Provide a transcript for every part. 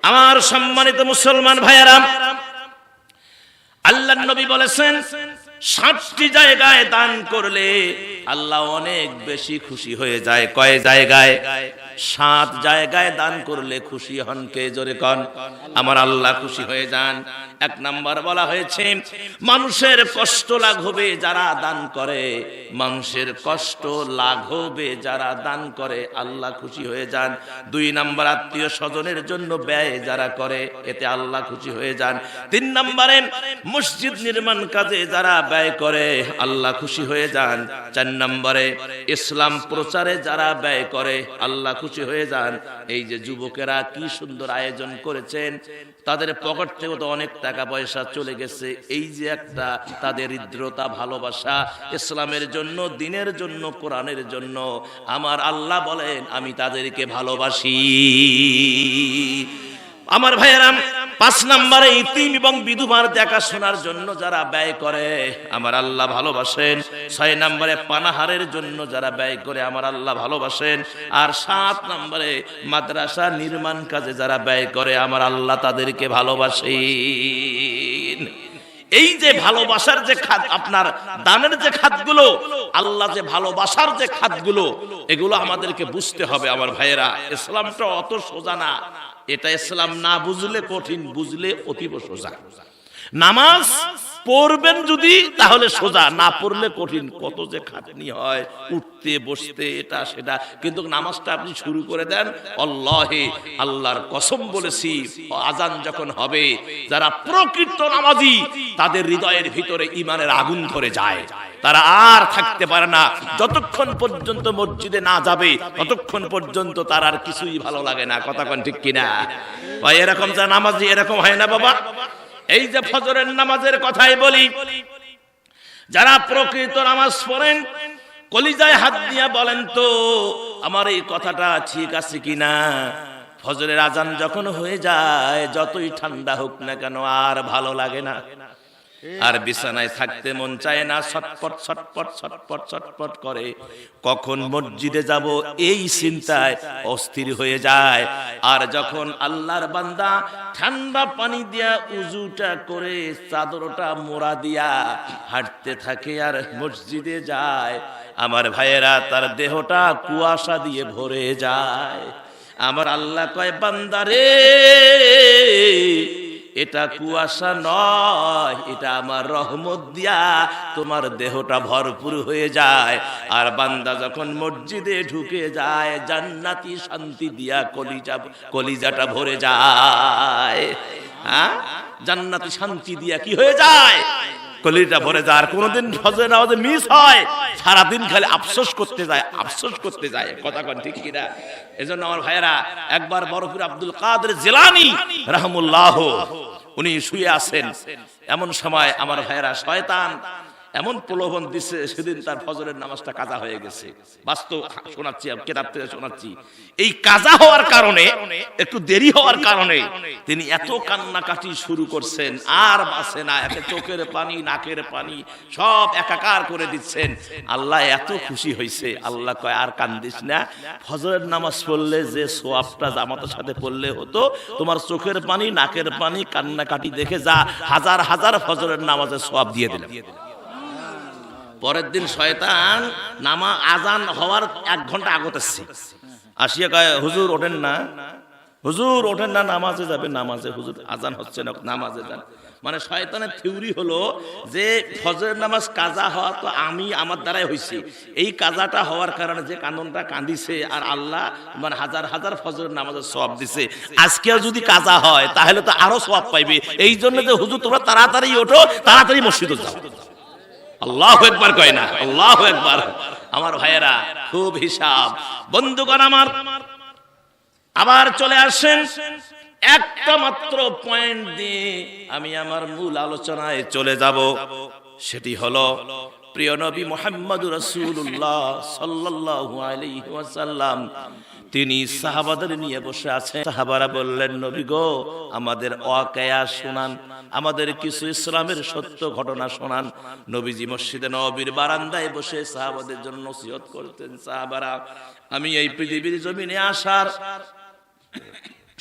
আমার সম্মানিত মুসলমান ভাইয়েরা, আল্লাহর নবী বলেছেন 7টি জায়গায় দান করলে আল্লাহ অনেক বেশি খুশি হয়ে যায়। কয় জায়গায়? 7 জায়গায় দান করলে খুশি হন কে? জোরে কোন। আমার আল্লাহ খুশি হয়ে যান। 1 নাম্বার বলা হয়েছে মানুষের কষ্ট লাঘবে যারা দান করে, মানুষের কষ্ট লাঘবে যারা দান করে আল্লাহ খুশি হয়ে যান। 2 নাম্বার আত্মীয় স্বজনের জন্য ব্যয় যারা করে এতে আল্লাহ খুশি হয়ে যান। 3 নম্বরে মসজিদ নির্মাণ কাজে যারা ব্যয় করে আল্লাহ খুশি হয়ে যান। 4 নম্বরে ইসলাম প্রচারে যারা ব্যয় করে আল্লাহ খুশি হয়ে যান। এই যে যুবকেরা কি সুন্দর আয়োজন করেছেন, তাদের পকেট থেকে তো অনেক টাকা পয়সা চলে গেছে। এই যে একটা তাদের হৃদ্রতা, ভালোবাসা ইসলামের জন্য, দ্বীনের জন্য, কোরআনের জন্য, আমার আল্লাহ বলেন আমি তাদেরকে ভালোবাসি। আমার ভাইয়েরা, 5 নম্বরে ইতিম এবং বিধবার দেখাশোনার জন্য যারা ব্যয় করে আমার আল্লাহ ভালোবাসেন। 6 নম্বরে পানাহারের জন্য যারা ব্যয় করে আমার আল্লাহ ভালোবাসেন। আর 7 নম্বরে মাদ্রাসা নির্মাণ কাজে যারা ব্যয় করে আমার আল্লাহ তাদেরকে ভালোবাসেন। এই যে ভালোবাসার যে খাত, আপনার দানের যে খাতগুলো, আল্লাহ যে ভালোবাসার যে খাতগুলো, এগুলো আমাদেরকে বুঝতে হবে। আমার ভাইয়েরা, ইসলামটা অত সোজা না। এটা ইসলাম না বুঝলে কঠিন, বুঝলে অতীব সোজা। নামাজ পড়বেন যদি তাহলে সোজা, না পড়লে কঠিন। কত যে খাটনি হয় উঠতে বসতে, এটা সেটা। কিন্তু নামাজটা আপনি শুরু করে দেন, আল্লাহে, আল্লাহর কসম বলেছি, আজান যখন হবে যারা প্রকৃত নামাজি তাদের হৃদয়ের ভিতরে ঈমানের আগুন ধরে যায়। তারা আর থাকতে পারে না। যতক্ষণ পর্যন্ত মসজিদে না যাবে ততক্ষণ পর্যন্ত তার আর কিছুই ভালো লাগে না। কথা কোন ঠিক কিনা ভাই? এরকম যা নামাজি এরকম হয় না বাবা। এই যে ফজরের নামাজের কথাই বলি, যারা প্রকৃত নামাজ পড়েন কলিজায় হাত দিয়া বলেন তো আমার এই কথাটা ঠিক আছে কিনা? ফজরের আজান যখন হয়ে যায় যতই ঠান্ডা হোক না কেন আর ভালো লাগে না, আর বিছানায় থাকতে মন চায় না, ছটপট ছটপট ছটপট ছটপট করে। কখন মসজিদে যাব এই চিন্তায় অস্থির হয়ে যায়। আর যখন আল্লাহর বান্দা ঠান্ডা পানি দিয়া উজুটা করে চাদরটা মোড়া দিয়া হাঁটতে থাকে আর মসজিদে যায়, আমার ভাইয়েরা তার দেহটা কুয়াশা দিয়ে ভরে যায়। আমার আল্লাহ কয়, বান্দারে এটা কুয়াশা নয়, এটা আমার রহমত দিয়া তোমার দেহটা ভরপুর হয়ে যায়। আর বান্দা যখন মসজিদে ঢুকে যায় জান্নাতি শান্তি দিয়া কলিজাটা ভরে যায়। হ্যাঁ, জান্নাতি শান্তি দিয়া কি হয়ে যায়? কলিজাটা ভরে যায়। আর কোনদিন ফজরের নামাজে মিস হয়, সারাদিন খালি আফসোস করতে যায়, আফসোস করতে যায়। কথা কোন ঠিক কিনা? এজন্য আমার ভাইয়েরা, একবার বরফির আব্দুল কাদের জিলানী রাহমাহুল্লাহ উনি শুয়ে আছেন। এমন সময় আমার ভাইয়েরা শয়তান এমন প্রলোভন দিচ্ছে, সেদিন তার ফজরের নামাজটা কাজা হয়ে গেছে। বাস্তব শোনাচ্ছি, কিতাব থেকে শোনাচ্ছি। এই কাজা হওয়ার কারণে, একটু দেরি হওয়ার কারণে তিনি এত কান্নাকাটি শুরু করছেন, আর বাসে না। একে চোখের পানি, নাকের পানি সব একাকার করে দিচ্ছেন। আল্লাহ এত খুশি হয়েছে, আল্লাহ কয় আর কান্দিস না। ফজরের নামাজ পড়লে যে সোয়াবটা জামাতের সাথে পড়লে হতো, তোমার চোখের পানি, নাকের পানি, কান্নাকাটি দেখে যা হাজার হাজার ফজরের নামাজের সোয়াব দিয়ে দিলাম। পরের দিন শয়তান আজান হওয়ার 1 ঘন্টা আগতেছে, আসিয়া কয়, হুজুর ওঠেন না, হুজুর ওঠেন না, নামাজে যাবে। নামাজে হুজুর আজান হচ্ছে না, নামাজে যান। মানে শয়তানের থিওরি হলো যে ফজরের নামাজ কাজা হওয়া তো আমার দ্বারাই হয়েছে। এই কাজাটা হওয়ার কারণে যে কান্দনটা কান্দিছে, আর আল্লাহ মানে হাজার হাজার ফজরের নামাজের সওয়াব দিছে। আজকেও যদি কাজা হয় তাহলে তো আরো সওয়াব পাইবে। এই জন্য যে হুজুর তোমরা তাড়াতাড়ি ওঠো, তাড়াতাড়ি মসজিদে যাও। আল্লাহু আকবার কয় না? আল্লাহু আকবার। আমার ভাইয়েরা, খুব হিসাব। বন্ধুগণ আমার, আবার চলে আসেন একটা মাত্র পয়েন্ট দিয়ে আমি আমার মূল আলোচনায় চলে যাব। সেটি হলো প্রিয় নবী মুহাম্মদুর রাসূলুল্লাহ সাল্লাল্লাহু আলাইহি ওয়াসাল্লাম তিনি সাহাবাদের নিয়ে বসে আছেন। সাহাবারা বললেন, নবী গো, আমাদের ওয়াকিয়া শোনান, আমাদের কিছু ইসলামের সত্য ঘটনা শোনান। নবীজি মসজিদে নববীর বারান্দায় বসে সাহাবাদের জন্য নসিহত করতেন। সাহাবারা, আমি এই পৃথিবীর জমিনে আসার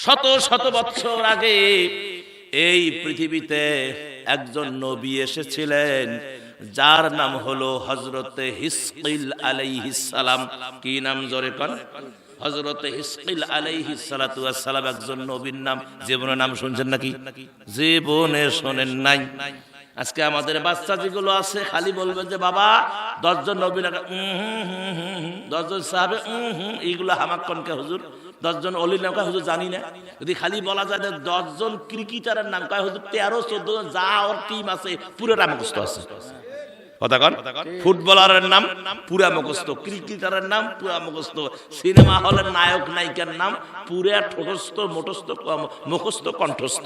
শত শত বছর আগে এই পৃথিবীতে একজন নবী এসেছিলেন, যার নাম হলো হযরতে হিজকিল আলাইহিস সালাম। কি নাম জোরে কোন? হযরতে হিজকিল আলাইহিস সালাতু ওয়াস সালাম একজন নবীর নাম। জীবনে নাম শুনছেন নাকি? জীবনে শোনেন নাই। আজকে আমাদের বাচ্চা যেগুলো আছে খালি বলবে যে বাবা 10 জন নবী না, 10 জন সাহাবে, এইগুলো হামাক্কনকে হুজুর, 10 জন অলির নাম কয় হুজুর জানি না। যদি খালি বলা যায় 10 জন ক্রিকেটারের নাম কয় হুজুর 13-14 জন যা ওর টিম আছে পুরোটা মুখস্থ আছে। কথা কন, ফুটবলারের নাম পুরা মুখস্থ, ক্রিকেটারের নাম পুরা মুখস্থ, সিনেমা হলের নায়ক নায়িকার নাম পুরা ঠোঁটস্থ মুখস্থ মুখস্থ কণ্ঠস্থ।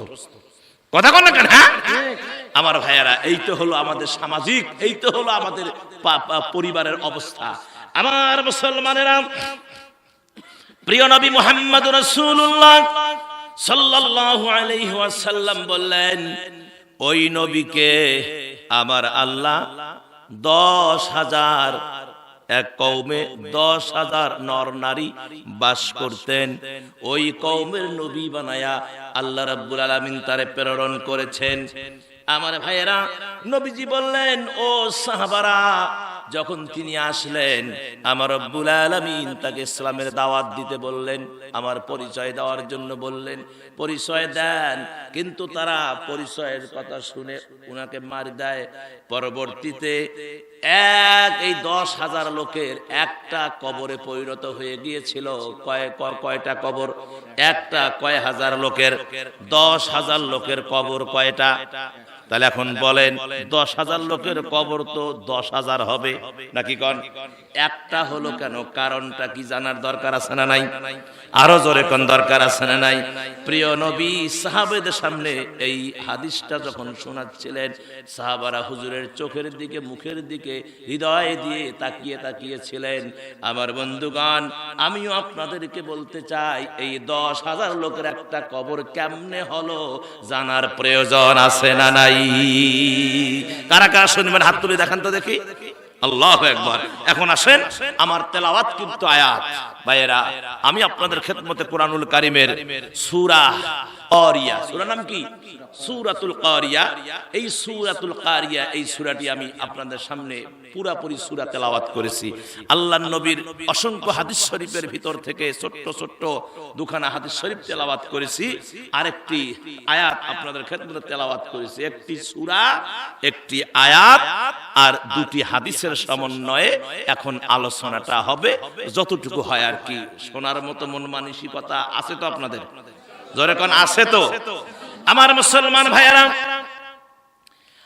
কথা কন না কেন? হ্যাঁ আমার ভাইয়েরা, এই তো হলো আমাদের সামাজিক, এই তো হলো আমাদের পরিবারের অবস্থা। আমার মুসলমানেরা, প্রিয় নবী মুহাম্মদুর রাসূলুল্লাহ সাল্লাল্লাহু আলাইহি ওয়াসাল্লাম বললেন, ওই নবীকে আমার আল্লাহ 10,000 এক কওমে 10,000 নর নারী বাস করতেন, ওই কওমের নবী বানায়া আল্লাহ রাব্বুল আলামিন তারে প্রেরণ করেছেন। আমার ভাইয়েরা, নবীজি বললেন, ও সাহাবারা, যখন তিনি আসলেন আমার রব্বুল আলামিন তাকে ইসলামের দাওয়াত দিতে বললেন, আমার পরিচয় দেওয়ার জন্য বললেন, পরিচয় দেন। কিন্তু তারা পরিচয়ের কথা শুনে উনাকে মার দেয়। পরবর্তীতে এই 10,000 লোকের একটা কবরে পরিণত হয়ে গিয়েছিল। কয়টা কবর? একটা। কয় হাজার লোকের? 10,000 লোকের কবর কয়টা? তাহলে এখন বলেন 10,000 লোকের কবর তো 10,000 হবে নাকি কোন? একটা হলো কেন? কারণটা কি জানার দরকার আছে না নাই? আরো জোরে কোন দরকার আছে না নাই? প্রিয় নবী সাহাবাদের সামনে এই হাদিসটা যখন শোনাচ্ছিলেন, সাহাবারা হুজুরের চোখের দিকে, মুখের দিকে হৃদয় দিয়ে তাকিয়েছিলেন। আমার বন্ধুগণ, আমিও আপনাদেরকে বলতে চাই, এই 10,000 লোকের একটা কবর কেমনে হলো জানার প্রয়োজন আছে না নাই? কারা কারা শুনবেন হাত তুলে দেখান তো দেখি। আল্লাহু আকবার। এখন আসেন, আমার তেলাওয়াত কিন্তু আয়াত। ভাইয়েরা, আমি আপনাদের খেদমতে কোরআনুল কারীমের সূরা কারিয়া, সূরা নাম কি? সূরাতুল কারিয়া। এই সূরাতুল কারিয়া, এই সূরাটি আমি আপনাদের সামনে পুরাপুরি সূরা তেলাওয়াত করেছি। আল্লাহর নবীর অসংখ্য হাদিস শরীফের ভিতর থেকে ছোট্ট ছোট্ট দুখানা হাদিস শরীফ তেলাওয়াত করেছি, আরেকটি আয়াত আপনাদের খেদমতে তেলাওয়াত করেছি। একটি সূরা, একটি আয়াত আর দুটি হাদিসের সমন্বয়ে এখন আলোচনাটা হবে, যতটুকু হয় আর কি। শোনার মতো মন মানসিকতা আছে তো আপনাদের? জোরে কোন আছে তো? আমার মুসলমান ভাইয়েরা,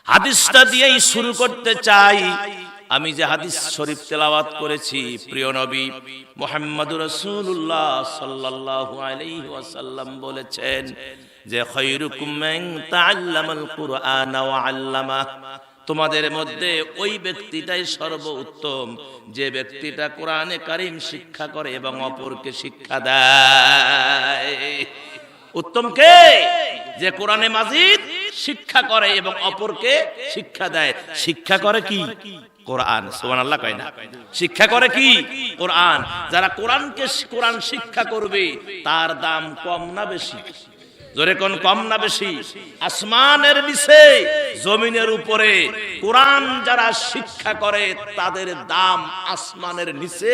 হাদিসটা দিয়েই শুরু করতে চাই। আমি যে হাদিস শরীফ তেলাওয়াত করেছি, প্রিয় নবী মুহাম্মদুর রাসূলুল্লাহ সাল্লাল্লাহু আলাইহি ওয়াসাল্লাম বলেছেন যে খায়রুকুম মান তাআল্লামাল কুরআন ওয়া আল্লামা, তোমাদের মধ্যে ওই ব্যক্তিটাই সর্বোত্তম যে ব্যক্তিটা কোরআনে কারীম শিক্ষা করে এবং অপরকে শিক্ষা দেয়। উত্তম কে? যে কোরআনে মাজিদ শিক্ষা করে এবং অপরকে শিক্ষা দেয়। শিক্ষা করে কি? কোরআন। সুবহানাল্লাহ কয় না? শিক্ষা করে কি? কোরআন। যারা কোরআন শিক্ষা করবে তার দাম কম না বেশি? জোরে কোন, কম না বেশি? আসমানের নিচে জমিনের উপরে কোরআন যারা শিক্ষা করে তাদের দাম আসমানের নিচে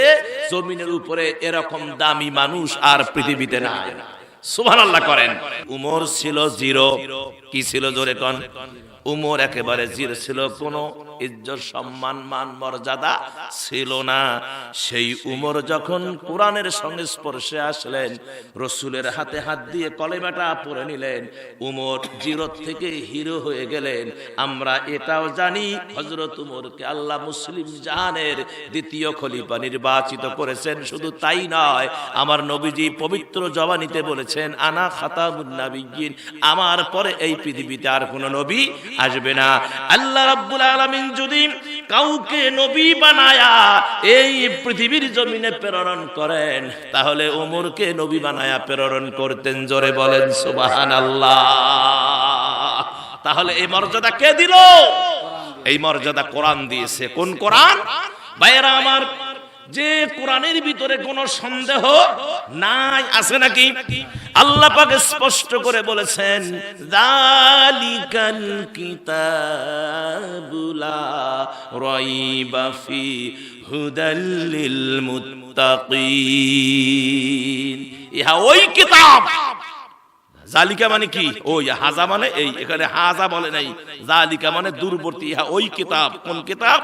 জমিনের উপরে। এরকম দামি মানুষ আর পৃথিবীতে নাই। সুবহানাল্লাহ করেন। উমর ছিল জিরো। কি ছিল জোরে কোন? উমর একেবারে জিরো ছিল, কোনো ইজ্জত সম্মান মান মর্যাদা ছিল না। সেই উমর যখন কোরআনের সংস্পর্শে আসলেন, রসুলের হাতে হাত দিয়ে কলেমাটা পড়ে নিলেন, উমর জিরো থেকে হিরো হয়ে গেলেন। আমরা এটাও জানি হযরত উমরকে আল্লাহ মুসলিম জাহানের দ্বিতীয় খলিফা নির্বাচিত করেছেন। শুধু তাই নয়, আমার নবীজি পবিত্র জবানিতে বলেছেন, আনা খাতামুন নাবিয়্যিন, আমার পরে এই পৃথিবীতে আর কোনো নবী আসবে না। আল্লাহ রাব্বুল আলামিন যদি কাউকে নবী বানায়া এই পৃথিবীর জমিনে প্রেরণ করেন, তাহলে ওমরকে নবী বানায়া প্রেরণ করতেন। জোরে বলেন সুবহানাল্লাহ। তাহলে এই মর্যাদা কে দিল? এই মর্যাদা কোরআন দিয়েছে। কোন কোরআন? ভাইয়েরা আমার, যে কোরআনের ভিতরে কোনো সন্দেহ নাই, আছে নাকি? আল্লাহ পাক স্পষ্ট করে বলেছেন, যালিকাল কিতাবু লা রাইবা ফি হুদাল লিল মুত্তাকিন। ইহা ওই কিতাব। জালিকা মানে কি? ওই হাজা মানে এই, এখানে হাজা বলে নাই, জালিকা মানে দূরবর্তী। ইহা ওই কিতাব। কোন কিতাব?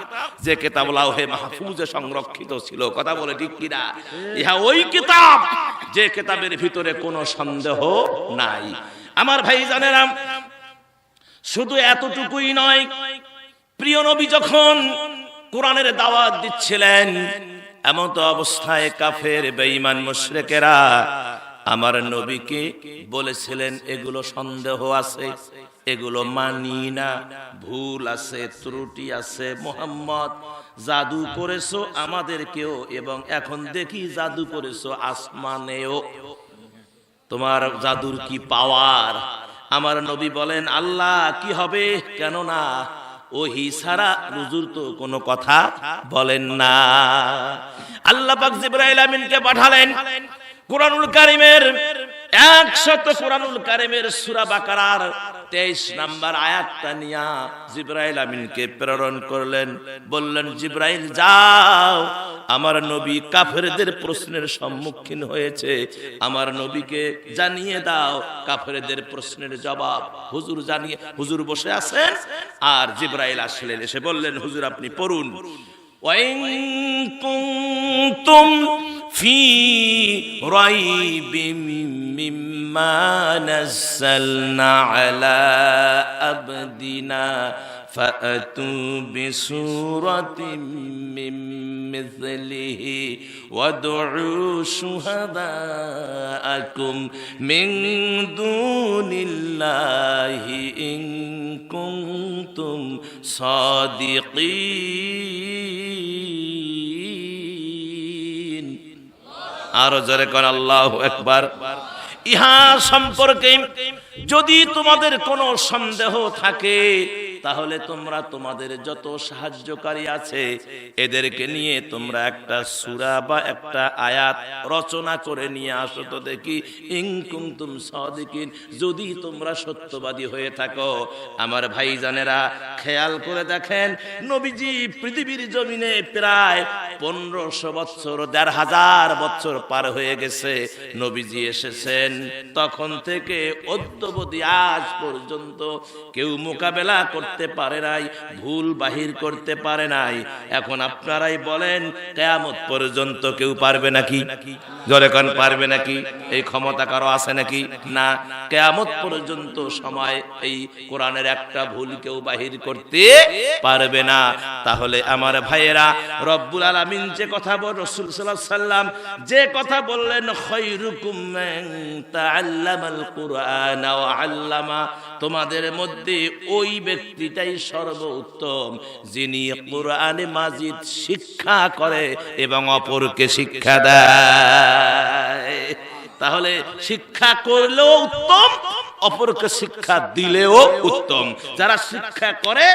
যে কিতাব লাওহে মাহফুজে সংরক্ষিত ছিল। কথা বলে ঠিক কিনা? ইহা ওই কিতাব যে কিতাবের ভিতরে কোনো সন্দেহ নাই। আমার ভাইজানেরা, শুধু এতটুকুই নয়, প্রিয় নবী যখন কোরআনের দাওয়াত দিচ্ছিলেন, এমন তো অবস্থায় কাফের বেঈমান মুশরিকেরা আমার নবীকে বলেছিলেন, এগুলো সন্দেহ আছে, এগুলো মানি না, ভুল আছে, ত্রুটি আছে। মুহাম্মদ, জাদু করেছো আমাদেরকেও, এবং এখন দেখি জাদু করেছো আসমানেও। তোমার জাদুর কি পাওয়ার? আমার নবী বলেন, আল্লাহ কি হবে, কেন না, ওহী ছাড়া হুজুর তো কোনো কথা বলেন না। আল্লাহ পাক জিবরাইল আমিনকে পাঠালেন কুরআনুল কারীমের 100 কুরআনুল কারীমের সূরা বাকারার 23 নম্বর আয়াতটা নিয়া জিবরাইল আমিনকে প্রেরণ করলেন। বললেন, জিবরাইল যাও, আমার নবী কাফেরদের প্রশ্নের সম্মুখীন হয়েছে, আমার নবীকে জানিয়ে দাও কাফেরদের প্রশ্নের জবাব। হুজুর জানিয়ে, হুজুর বসে আছেন, আর জিবরাইল আসলেন, এসে বললেন, হুজুর আপনি পড়ুন। وَإِن كُنتُمْ فِي رَيْبٍ مِّمَّا نَزَّلْنَا عَلَىٰ عَبْدِنَا فَأْتُوا بِسُورَةٍ مِّن مِّثْلِهِ وَادْعُوا شُهَدَاءَكُم مِّن دُونِ اللَّهِ إِن كُنتُمْ صَادِقِينَ। আরো জোরে কোন আল্লাহু আকবার। ইহা সম্পর্কে যদি তোমাদের কোনো সন্দেহ থাকে, তাহলে তোমরা তোমাদের যত সাহায্যকারী আছে এদেরকে নিয়ে তোমরা একটা সূরা বা একটা আয়াত রচনা করে নিয়ে আসো তো দেখি, ইন কুনতুম সাদিকিন, যদি তোমরা সত্যবাদী হয়ে থাকো। আমার ভাইজানেরা, খেয়াল করে দেখেন, নবীজি পৃথিবীর জমিনে প্রায় 1500 বছর, 1500 বছর পার হয়ে গেছে নবীজি এসেছেন। তখন থেকে অদ্যবধি আজ পর্যন্ত কেউ মোকাবেলা করতে পারে নাই, ভুল বাহির করতে পারে নাই। এখন আপনারাই বলেন, কিয়ামত পর্যন্ত কেউ পারবে নাকি? জোরে কোন পারবে নাকি? এই ক্ষমতা কারো আছে নাকি? না। কিয়ামত পর্যন্ত সময় এই কোরআনের একটা ভুল কেউ বাহির করতে পারবে না। তাহলে আমার ভাইয়েরা, রব্বুল আলামিন যে কথা বল, রাসূল সাল্লাল্লাহু আলাইহি সাল্লাম যে কথা বললেন, খায়রুকুম মান তাআল্লামাল কুরআনা ওয়া আল্লামা, তোমাদের মধ্যে ওই ব্যক্তিটাই সর্বোত্তম যিনি কুরআনে মাজিদ শিক্ষা করে এবং অপরকে শিক্ষা দেয়। তাহলে শিক্ষা করলেও উত্তম, অপরকে শিক্ষা দিলেও উত্তম। যারা শিক্ষা করে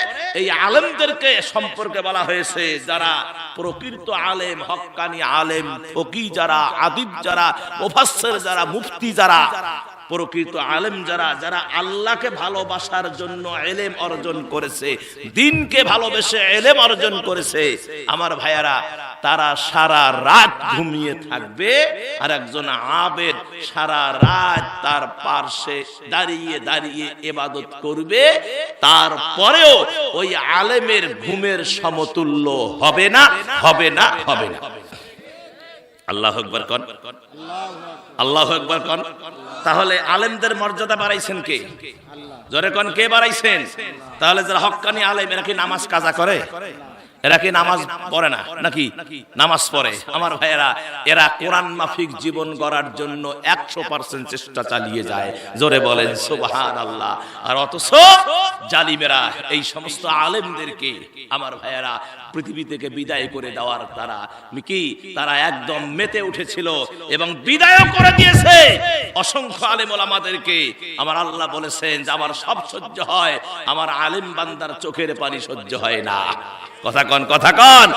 এই আলেমদেরকে সম্পর্কে বলা হয়েছে, যারা প্রকৃত আলেম, হক্কানি আলেম, ফকি যারা, আদিব যারা, মুফাসসির যারা, মুফতি যারা, প্রকৃত আলেম যারা, যারা আল্লাহকে ভালোবাসার জন্য ইলম অর্জন করেছে, দ্বীনকে ভালোবেসে ইলম অর্জন করেছে, আমার ভাইয়ারা, তারা সারা রাত ঘুমিয়ে থাকবে, আর একজন আবেদ সারা রাত তার পার্শ্বে দাঁড়িয়ে দাঁড়িয়ে ইবাদত করবে, তারপরেও ওই আলেমের ঘুমের সমতুল্য হবে না, হবে না, হবে না। আল্লাহু আকবার কোন, আল্লাহু আকবার কোন। তাহলে আলেমদের মর্যাদা বাড়াইছেন কে? জোরে কোন, কে বাড়াইছেন? তাহলে যারা হক্কানি আলেম, এরা কি নামাজ কাজা করে? এরা কি নামাজ পড়ে না নাকি? নামাজ পড়ে। আমার ভাইয়েরা, এরা কোরআন মাফিক জীবন গড়ার জন্য 100% চেষ্টা চালিয়ে যায়। জোরে বলেন সুবহানাল্লাহ। আর অথচ জালিমেরা এই সমস্ত আলেমদেরকে, আমার ভাইয়েরা, পৃথিবী থেকে বিদায় করে দেওয়ার তারা একদম মেতে উঠেছিল এবং বিদায় করে দিয়েছে অসংখ্য আলেম ওলামাদেরকে। আমার আল্লাহ বলেছেন যে আমার সব সহ্য হয়, আমার আলেম বান্দার চোখের পানি সহ্য হয় না। কথা কন, কথা কন।